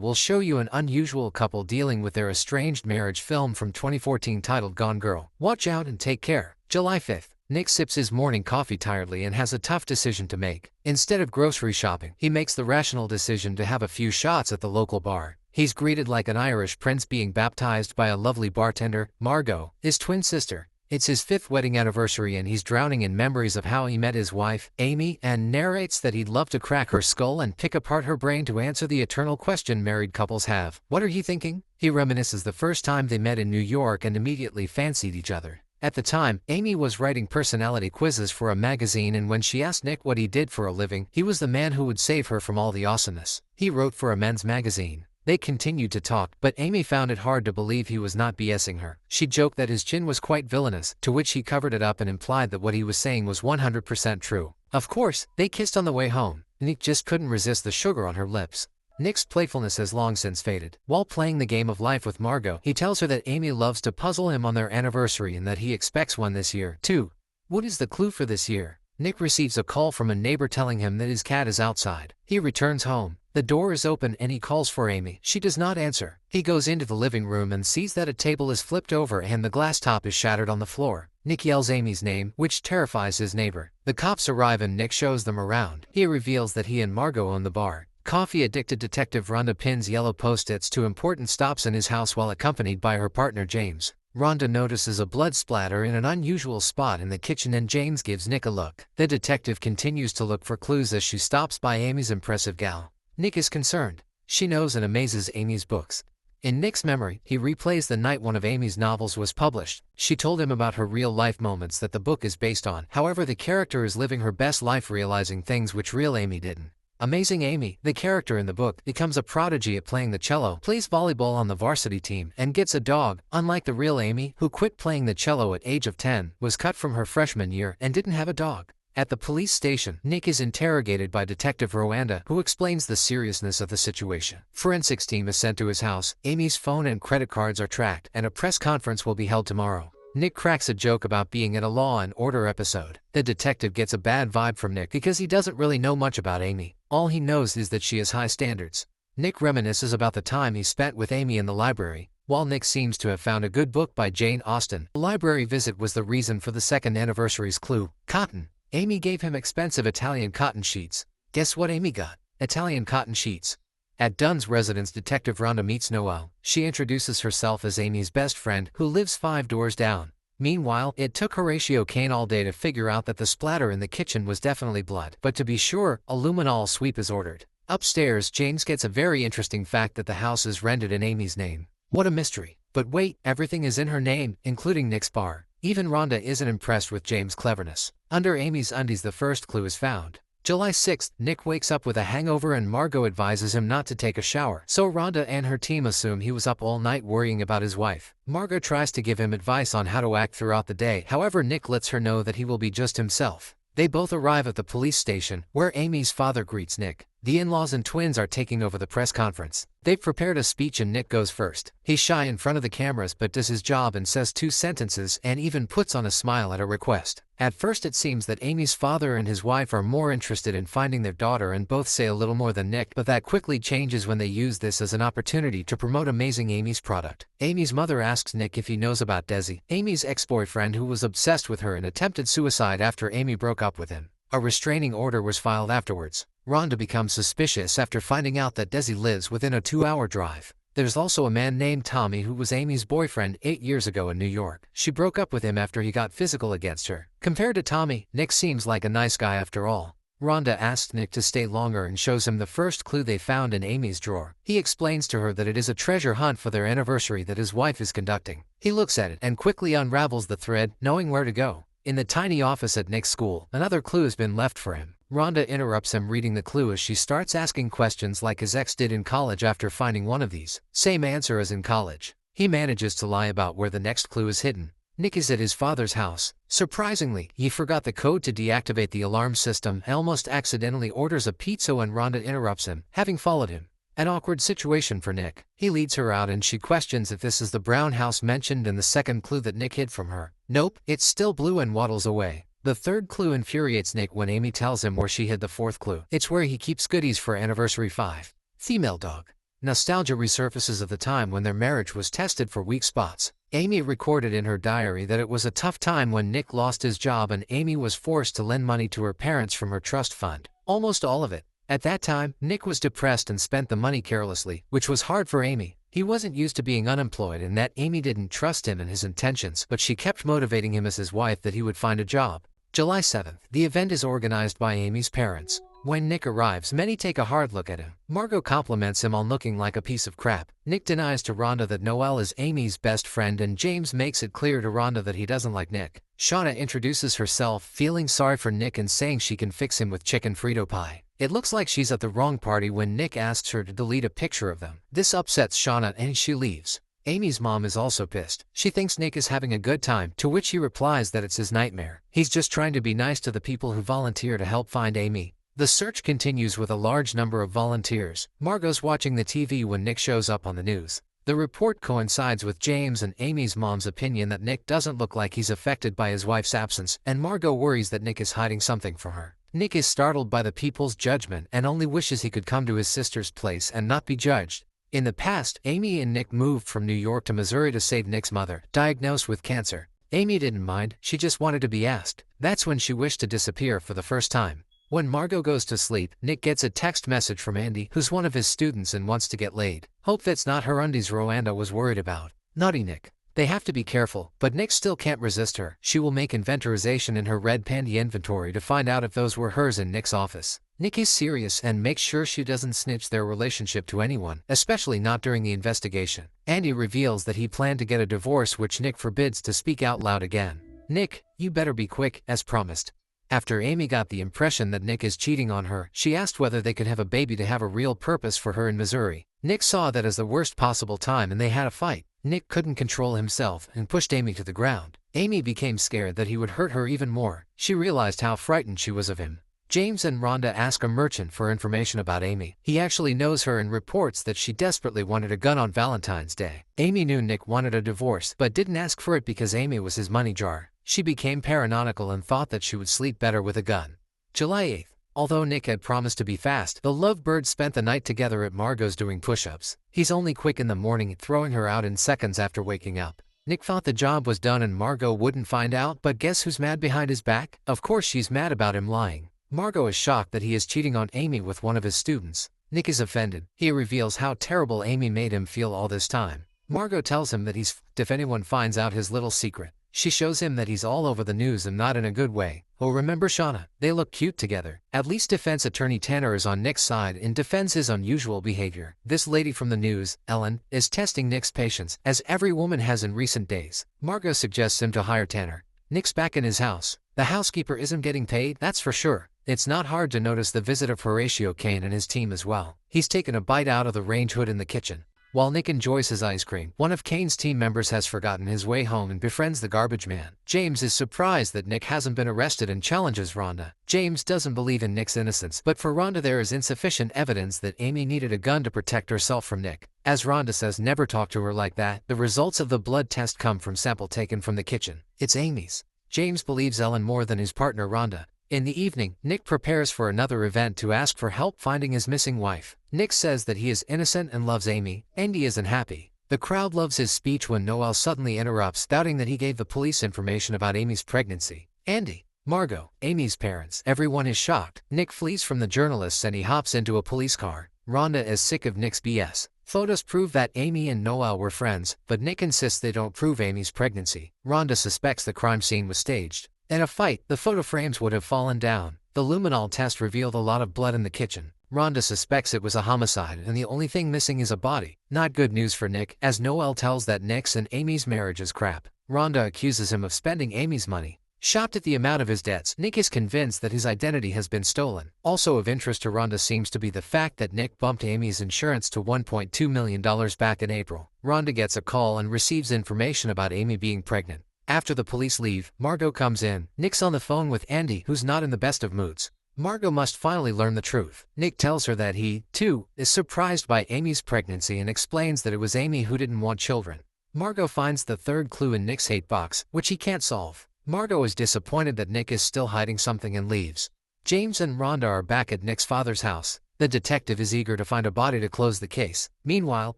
We'll show you an unusual couple dealing with their estranged marriage film from 2014 titled Gone Girl. Watch out and take care. July 5th. Nick sips his morning coffee tiredly and has a tough decision to make. Instead of grocery shopping, he makes the rational decision to have a few shots at the local bar. He's greeted like an Irish prince being baptized by a lovely bartender, Margot, his twin sister. It's his 5th wedding anniversary and he's drowning in memories of how he met his wife, Amy, and narrates that he'd love to crack her skull and pick apart her brain to answer the eternal question married couples have. What are you thinking? He reminisces the first time they met in New York and immediately fancied each other. At the time, Amy was writing personality quizzes for a magazine, and when she asked Nick what he did for a living, he was the man who would save her from all the awesomeness. He wrote for a men's magazine. They continued to talk, but Amy found it hard to believe he was not BSing her. She joked that his chin was quite villainous, to which he covered it up and implied that what he was saying was 100% true. Of course, they kissed on the way home. Nick just couldn't resist the sugar on her lips. Nick's playfulness has long since faded. While playing the game of life with Margot, he tells her that Amy loves to puzzle him on their anniversary and that he expects one this year, too. What is the clue for this year? Nick receives a call from a neighbor telling him that his cat is outside. He returns home. The door is open and he calls for Amy. She does not answer. He goes into the living room and sees that a table is flipped over and the glass top is shattered on the floor. Nick yells Amy's name, which terrifies his neighbor. The cops arrive and Nick shows them around. He reveals that he and Margot own the bar. Coffee-addicted Detective Rhonda pins yellow post-its to important stops in his house while accompanied by her partner James. Rhonda notices a blood splatter in an unusual spot in the kitchen and James gives Nick a look. The detective continues to look for clues as she stops by Amy's impressive gal. Nick is concerned. She knows and amazes Amy's books. In Nick's memory, he replays the night one of Amy's novels was published. She told him about her real-life moments that the book is based on. However, the character is living her best life realizing things which real Amy didn't. Amazing Amy, the character in the book, becomes a prodigy at playing the cello, plays volleyball on the varsity team, and gets a dog. Unlike the real Amy, who quit playing the cello at age of 10, was cut from her freshman year, and didn't have a dog. At the police station, Nick is interrogated by Detective Rwanda, who explains the seriousness of the situation. Forensics team is sent to his house, Amy's phone and credit cards are tracked, and a press conference will be held tomorrow. Nick cracks a joke about being at a Law and Order episode. The detective gets a bad vibe from Nick because he doesn't really know much about Amy. All he knows is that she has high standards. Nick reminisces about the time he spent with Amy in the library. While Nick seems to have found a good book by Jane Austen, the library visit was the reason for the second anniversary's clue, cotton. Amy gave him expensive Italian cotton sheets. Guess what Amy got? Italian cotton sheets. At Dunne's residence, Detective Rhonda meets Noelle. She introduces herself as Amy's best friend, who lives 5 doors down. Meanwhile, it took Horatio Kane all day to figure out that the splatter in the kitchen was definitely blood. But to be sure, a luminol sweep is ordered. Upstairs, James gets a very interesting fact that the house is rented in Amy's name. What a mystery. But wait, everything is in her name, including Nick's bar. Even Rhonda isn't impressed with James' cleverness. Under Amy's undies, the first clue is found. July 6th, Nick wakes up with a hangover and Margot advises him not to take a shower. So Rhonda and her team assume he was up all night worrying about his wife. Margot tries to give him advice on how to act throughout the day. However, Nick lets her know that he will be just himself. They both arrive at the police station, where Amy's father greets Nick. The in-laws and twins are taking over the press conference. They've prepared a speech and Nick goes first. He's shy in front of the cameras but does his job and says 2 sentences and even puts on a smile at a request. At first it seems that Amy's father and his wife are more interested in finding their daughter and both say a little more than Nick, but that quickly changes when they use this as an opportunity to promote Amazing Amy's product. Amy's mother asks Nick if he knows about Desi, Amy's ex-boyfriend who was obsessed with her and attempted suicide after Amy broke up with him. A restraining order was filed afterwards. Rhonda becomes suspicious after finding out that Desi lives within a 2-hour drive. There's also a man named Tommy who was Amy's boyfriend 8 years ago in New York. She broke up with him after he got physical against her. Compared to Tommy, Nick seems like a nice guy after all. Rhonda asks Nick to stay longer and shows him the first clue they found in Amy's drawer. He explains to her that it is a treasure hunt for their anniversary that his wife is conducting. He looks at it and quickly unravels the thread, knowing where to go. In the tiny office at Nick's school, another clue has been left for him. Rhonda interrupts him reading the clue as she starts asking questions like his ex did in college after finding one of these. Same answer as in college. He manages to lie about where the next clue is hidden. Nick is at his father's house. Surprisingly, he forgot the code to deactivate the alarm system and almost accidentally orders a pizza when Rhonda interrupts him, having followed him. An awkward situation for Nick. He leads her out and she questions if this is the brown house mentioned in the second clue that Nick hid from her. Nope, it's still blue, and waddles away. The third clue infuriates Nick when Amy tells him where she hid the fourth clue. It's where he keeps goodies for anniversary 5. Female dog. Nostalgia resurfaces of the time when their marriage was tested for weak spots. Amy recorded in her diary that it was a tough time when Nick lost his job and Amy was forced to lend money to her parents from her trust fund. Almost all of it. At that time, Nick was depressed and spent the money carelessly, which was hard for Amy. He wasn't used to being unemployed and that Amy didn't trust him and his intentions, but she kept motivating him as his wife that he would find a job. July 7th. The event is organized by Amy's parents. When Nick arrives, many take a hard look at him. Margot compliments him on looking like a piece of crap. Nick denies to Rhonda that Noelle is Amy's best friend and James makes it clear to Rhonda that he doesn't like Nick. Shauna introduces herself, feeling sorry for Nick and saying she can fix him with chicken Frito pie. It looks like she's at the wrong party when Nick asks her to delete a picture of them. This upsets Shauna and she leaves. Amy's mom is also pissed. She thinks Nick is having a good time, to which he replies that it's his nightmare. He's just trying to be nice to the people who volunteer to help find Amy. The search continues with a large number of volunteers. Margot's watching the TV when Nick shows up on the news. The report coincides with James and Amy's mom's opinion that Nick doesn't look like he's affected by his wife's absence, and Margot worries that Nick is hiding something from her. Nick is startled by the people's judgment and only wishes he could come to his sister's place and not be judged. In the past, Amy and Nick moved from New York to Missouri to save Nick's mother, diagnosed with cancer. Amy didn't mind, she just wanted to be asked. That's when she wished to disappear for the first time. When Margot goes to sleep, Nick gets a text message from Andy, who's one of his students and wants to get laid. Hope that's not her undies Rwanda was worried about. Naughty Nick. They have to be careful, but Nick still can't resist her. She will make inventorization in her red panty inventory to find out if those were hers in Nick's office. Nick is serious and makes sure she doesn't snitch their relationship to anyone, especially not during the investigation. Andy reveals that he planned to get a divorce, which Nick forbids to speak out loud again. Nick, you better be quick, as promised. After Amy got the impression that Nick is cheating on her, she asked whether they could have a baby to have a real purpose for her in Missouri. Nick saw that as the worst possible time and they had a fight. Nick couldn't control himself and pushed Amy to the ground. Amy became scared that he would hurt her even more. She realized how frightened she was of him. James and Rhonda ask a merchant for information about Amy. He actually knows her and reports that she desperately wanted a gun on Valentine's Day. Amy knew Nick wanted a divorce but didn't ask for it because Amy was his money jar. She became paranoid and thought that she would sleep better with a gun. July 8th. Although Nick had promised to be fast, the lovebirds spent the night together at Margot's doing push-ups. He's only quick in the morning, throwing her out in seconds after waking up. Nick thought the job was done and Margot wouldn't find out, but guess who's mad behind his back? Of course she's mad about him lying. Margot is shocked that he is cheating on Amy with one of his students. Nick is offended. He reveals how terrible Amy made him feel all this time. Margot tells him that he's f***ed if anyone finds out his little secret. She shows him that he's all over the news and not in a good way. Oh, remember Shauna? They look cute together. At least defense attorney Tanner is on Nick's side and defends his unusual behavior. This lady from the news, Ellen, is testing Nick's patience, as every woman has in recent days. Margot suggests him to hire Tanner. Nick's back in his house. The housekeeper isn't getting paid, that's for sure. It's not hard to notice the visit of Horatio Kane and his team as well. He's taken a bite out of the range hood in the kitchen. While Nick enjoys his ice cream, one of Kane's team members has forgotten his way home and befriends the garbage man. James is surprised that Nick hasn't been arrested and challenges Rhonda. James doesn't believe in Nick's innocence, but for Rhonda there is insufficient evidence that Amy needed a gun to protect herself from Nick. As Rhonda says never talk to her like that, the results of the blood test come from sample taken from the kitchen. It's Amy's. James believes Ellen more than his partner Rhonda. In the evening, Nick prepares for another event to ask for help finding his missing wife. Nick says that he is innocent and loves Amy. Andy isn't happy. The crowd loves his speech when Noelle suddenly interrupts, doubting that he gave the police information about Amy's pregnancy. Andy, Margot, Amy's parents, everyone is shocked. Nick flees from the journalists and he hops into a police car. Rhonda is sick of Nick's BS. Photos prove that Amy and Noelle were friends, but Nick insists they don't prove Amy's pregnancy. Rhonda suspects the crime scene was staged. In a fight, the photo frames would have fallen down. The luminol test revealed a lot of blood in the kitchen. Rhonda suspects it was a homicide and the only thing missing is a body. Not good news for Nick, as Noelle tells that Nick's and Amy's marriage is crap. Rhonda accuses him of spending Amy's money. Shocked at the amount of his debts, Nick is convinced that his identity has been stolen. Also of interest to Rhonda seems to be the fact that Nick bumped Amy's insurance to $1.2 million back in April. Rhonda gets a call and receives information about Amy being pregnant. After the police leave, Margot comes in. Nick's on the phone with Andy, who's not in the best of moods. Margot must finally learn the truth. Nick tells her that he, too, is surprised by Amy's pregnancy and explains that it was Amy who didn't want children. Margot finds the third clue in Nick's hate box, which he can't solve. Margot is disappointed that Nick is still hiding something and leaves. James and Rhonda are back at Nick's father's house. The detective is eager to find a body to close the case. Meanwhile,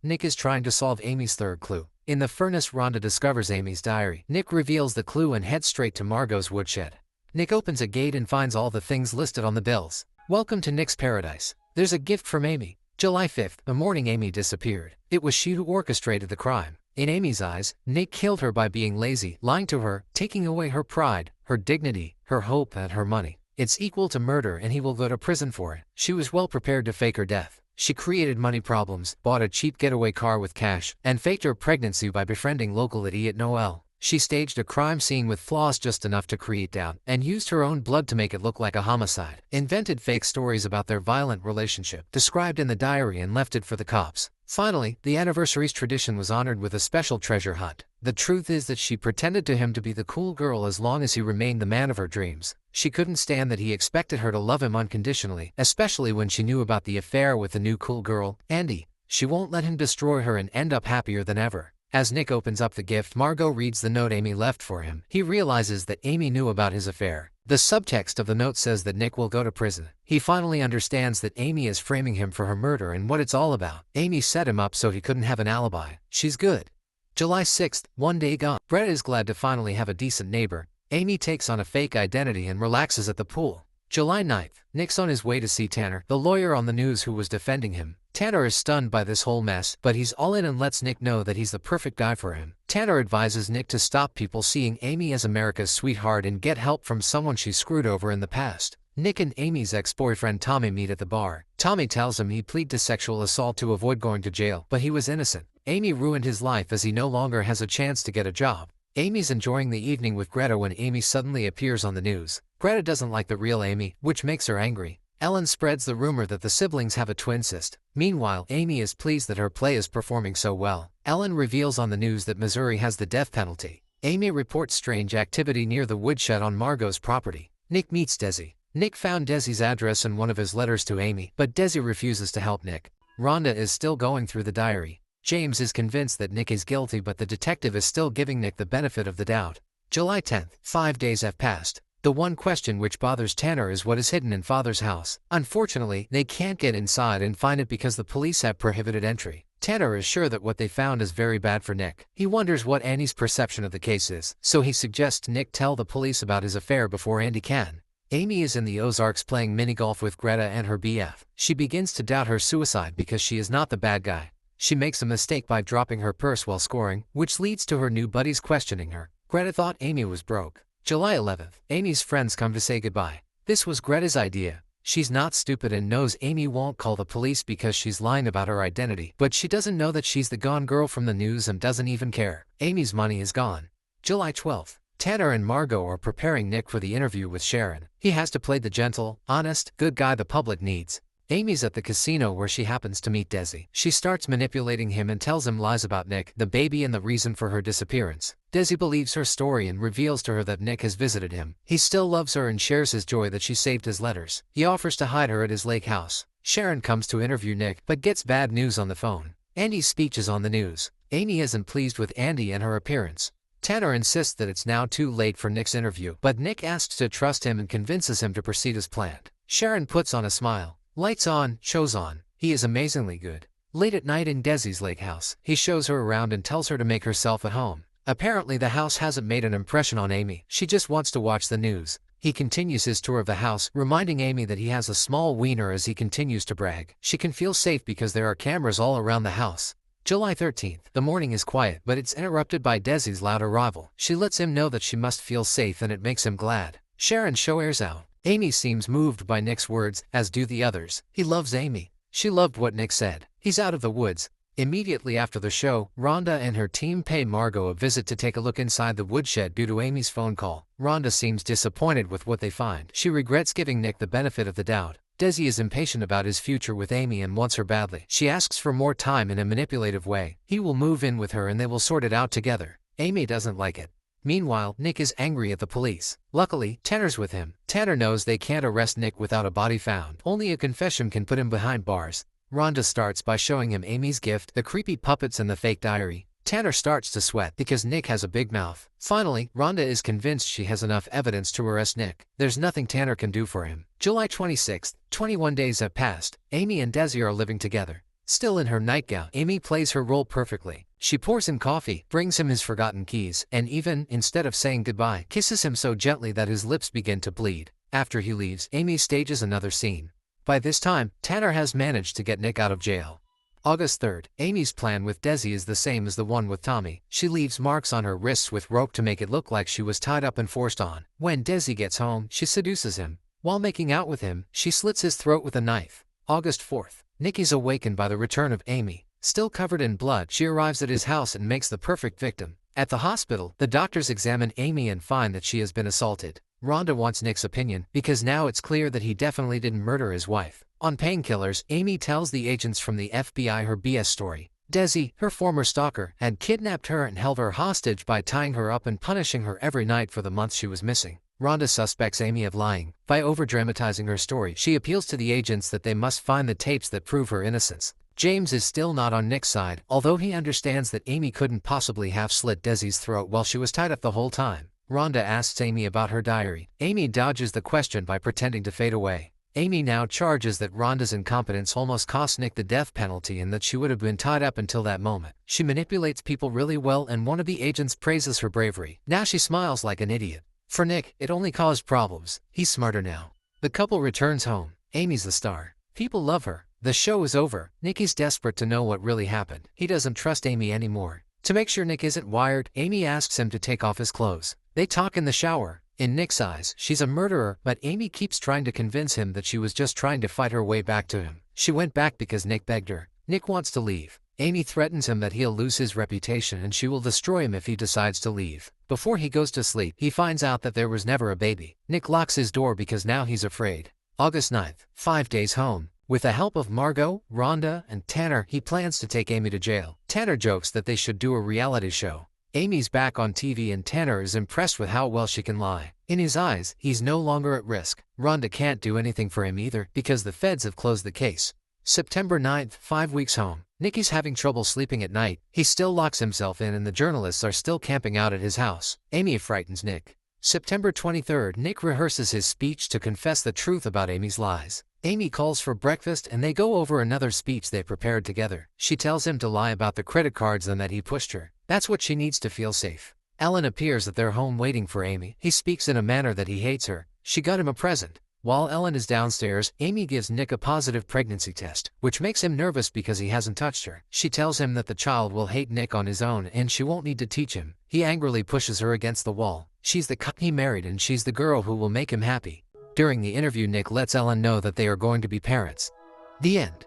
Nick is trying to solve Amy's third clue. In the furnace, Rhonda discovers Amy's diary. Nick reveals the clue and heads straight to Margot's woodshed. Nick opens a gate and finds all the things listed on the bills. Welcome to Nick's paradise. There's a gift from Amy. July 5th, the morning Amy disappeared. It was she who orchestrated the crime. In Amy's eyes, Nick killed her by being lazy, lying to her, taking away her pride, her dignity, her hope, and her money. It's equal to murder and he will go to prison for it. She was well prepared to fake her death. She created money problems, bought a cheap getaway car with cash, and faked her pregnancy by befriending local idiot Noel. She staged a crime scene with flaws just enough to create doubt, and used her own blood to make it look like a homicide. Invented fake stories about their violent relationship, described in the diary, and left it for the cops. Finally, the anniversary's tradition was honored with a special treasure hunt. The truth is that she pretended to him to be the cool girl as long as he remained the man of her dreams. She couldn't stand that he expected her to love him unconditionally, especially when she knew about the affair with the new cool girl, Andy. She won't let him destroy her and end up happier than ever. As Nick opens up the gift, Margot reads the note Amy left for him. He realizes that Amy knew about his affair. The subtext of the note says that Nick will go to prison. He finally understands that Amy is framing him for her murder and what it's all about. Amy set him up so he couldn't have an alibi. She's good. July 6th, one day gone. Brett is glad to finally have a decent neighbor. Amy takes on a fake identity and relaxes at the pool. July 9th, Nick's on his way to see Tanner, the lawyer on the news who was defending him. Tanner is stunned by this whole mess, but he's all in and lets Nick know that he's the perfect guy for him. Tanner advises Nick to stop people seeing Amy as America's sweetheart and get help from someone she screwed over in the past. Nick and Amy's ex-boyfriend Tommy meet at the bar. Tommy tells him he pleaded to sexual assault to avoid going to jail, but he was innocent. Amy ruined his life as he no longer has a chance to get a job. Amy's enjoying the evening with Greta when Amy suddenly appears on the news. Greta doesn't like the real Amy, which makes her angry. Ellen spreads the rumor that the siblings have a twin sister. Meanwhile, Amy is pleased that her play is performing so well. Ellen reveals on the news that Missouri has the death penalty. Amy reports strange activity near the woodshed on Margot's property. Nick meets Desi. Nick found Desi's address in one of his letters to Amy, but Desi refuses to help Nick. Rhonda is still going through the diary. James is convinced that Nick is guilty, but the detective is still giving Nick the benefit of the doubt. July 10th, 5 days have passed. The one question which bothers Tanner is what is hidden in Father's house. Unfortunately, they can't get inside and find it because the police have prohibited entry. Tanner is sure that what they found is very bad for Nick. He wonders what Andy's perception of the case is, so he suggests Nick tell the police about his affair before Andy can. Amy is in the Ozarks playing mini-golf with Greta and her BF. She begins to doubt her suicide because she is not the bad guy. She makes a mistake by dropping her purse while scoring, which leads to her new buddies questioning her. Greta thought Amy was broke. July 11th, Amy's friends come to say goodbye. This was Greta's idea. She's not stupid and knows Amy won't call the police because she's lying about her identity, but she doesn't know that she's the gone girl from the news and doesn't even care. Amy's money is gone. July 12th, Tanner and Margot are preparing Nick for the interview with Sharon. He has to play the gentle, honest, good guy the public needs. Amy's at the casino where she happens to meet Desi. She starts manipulating him and tells him lies about Nick, the baby, and the reason for her disappearance. Desi believes her story and reveals to her that Nick has visited him. He still loves her and shares his joy that she saved his letters. He offers to hide her at his lake house. Sharon comes to interview Nick, but gets bad news on the phone. Andy's speech is on the news. Amy isn't pleased with Andy and her appearance. Tanner insists that it's now too late for Nick's interview, but Nick asks to trust him and convinces him to proceed as planned. Sharon puts on a smile. Lights on, show's on. He is amazingly good. Late at night in Desi's lake house, he shows her around and tells her to make herself at home. Apparently the house hasn't made an impression on Amy. She just wants to watch the news. He continues his tour of the house, reminding Amy that he has a small wiener as he continues to brag. She can feel safe because there are cameras all around the house. July 13th. The morning is quiet, but it's interrupted by Desi's loud arrival. She lets him know that she must feel safe and it makes him glad. Sharon's show airs out. Amy seems moved by Nick's words, as do the others. He loves Amy. She loved what Nick said. He's out of the woods. Immediately after the show, Rhonda and her team pay Margot a visit to take a look inside the woodshed due to Amy's phone call. Rhonda seems disappointed with what they find. She regrets giving Nick the benefit of the doubt. Desi is impatient about his future with Amy and wants her badly. She asks for more time in a manipulative way. He will move in with her and they will sort it out together. Amy doesn't like it. Meanwhile, Nick is angry at the police. Luckily, Tanner's with him. Tanner knows they can't arrest Nick without a body found. Only a confession can put him behind bars. Rhonda starts by showing him Amy's gift, the creepy puppets and the fake diary. Tanner starts to sweat because Nick has a big mouth. Finally, Rhonda is convinced she has enough evidence to arrest Nick. There's nothing Tanner can do for him. July 26th, 21 days have passed. Amy and Desi are living together. Still in her nightgown, Amy plays her role perfectly. She pours him coffee, brings him his forgotten keys, and even, instead of saying goodbye, kisses him so gently that his lips begin to bleed. After he leaves, Amy stages another scene. By this time, Tanner has managed to get Nick out of jail. August 3rd, Amy's plan with Desi is the same as the one with Tommy. She leaves marks on her wrists with rope to make it look like she was tied up and forced on. When Desi gets home, she seduces him. While making out with him, she slits his throat with a knife. August 4th, Nick is awakened by the return of Amy. Still covered in blood, she arrives at his house and makes the perfect victim. At the hospital, the doctors examine Amy and find that she has been assaulted. Rhonda wants Nick's opinion because now it's clear that he definitely didn't murder his wife. On painkillers, Amy tells the agents from the FBI her BS story. Desi, her former stalker, had kidnapped her and held her hostage by tying her up and punishing her every night for the months she was missing. Rhonda suspects Amy of lying. By overdramatizing her story, she appeals to the agents that they must find the tapes that prove her innocence. James is still not on Nick's side, although he understands that Amy couldn't possibly have slit Desi's throat while she was tied up the whole time. Rhonda asks Amy about her diary. Amy dodges the question by pretending to fade away. Amy now charges that Rhonda's incompetence almost cost Nick the death penalty and that she would have been tied up until that moment. She manipulates people really well and one of the agents praises her bravery. Now she smiles like an idiot. For Nick, it only caused problems. He's smarter now. The couple returns home. Amy's the star. People love her. The show is over. Nick is desperate to know what really happened. He doesn't trust Amy anymore. To make sure Nick isn't wired, Amy asks him to take off his clothes. They talk in the shower. In Nick's eyes, she's a murderer, but Amy keeps trying to convince him that she was just trying to fight her way back to him. She went back because Nick begged her. Nick wants to leave. Amy threatens him that he'll lose his reputation and she will destroy him if he decides to leave. Before he goes to sleep, he finds out that there was never a baby. Nick locks his door because now he's afraid. August 9th, 5 days home. With the help of Margot, Rhonda, and Tanner, he plans to take Amy to jail. Tanner jokes that they should do a reality show. Amy's back on TV and Tanner is impressed with how well she can lie. In his eyes, he's no longer at risk. Rhonda can't do anything for him either because the feds have closed the case. September 9th, 5 weeks home. Nicky's having trouble sleeping at night. He still locks himself in and the journalists are still camping out at his house. Amy frightens Nick. September 23rd, Nick rehearses his speech to confess the truth about Amy's lies. Amy calls for breakfast and they go over another speech they prepared together. She tells him to lie about the credit cards and that he pushed her. That's what she needs to feel safe. Ellen appears at their home waiting for Amy. He speaks in a manner that he hates her. She got him a present. While Ellen is downstairs, Amy gives Nick a positive pregnancy test, which makes him nervous because he hasn't touched her. She tells him that the child will hate Nick on his own and she won't need to teach him. He angrily pushes her against the wall. She's the cunt he married and she's the girl who will make him happy. During the interview, Nick lets Ellen know that they are going to be parents. The end.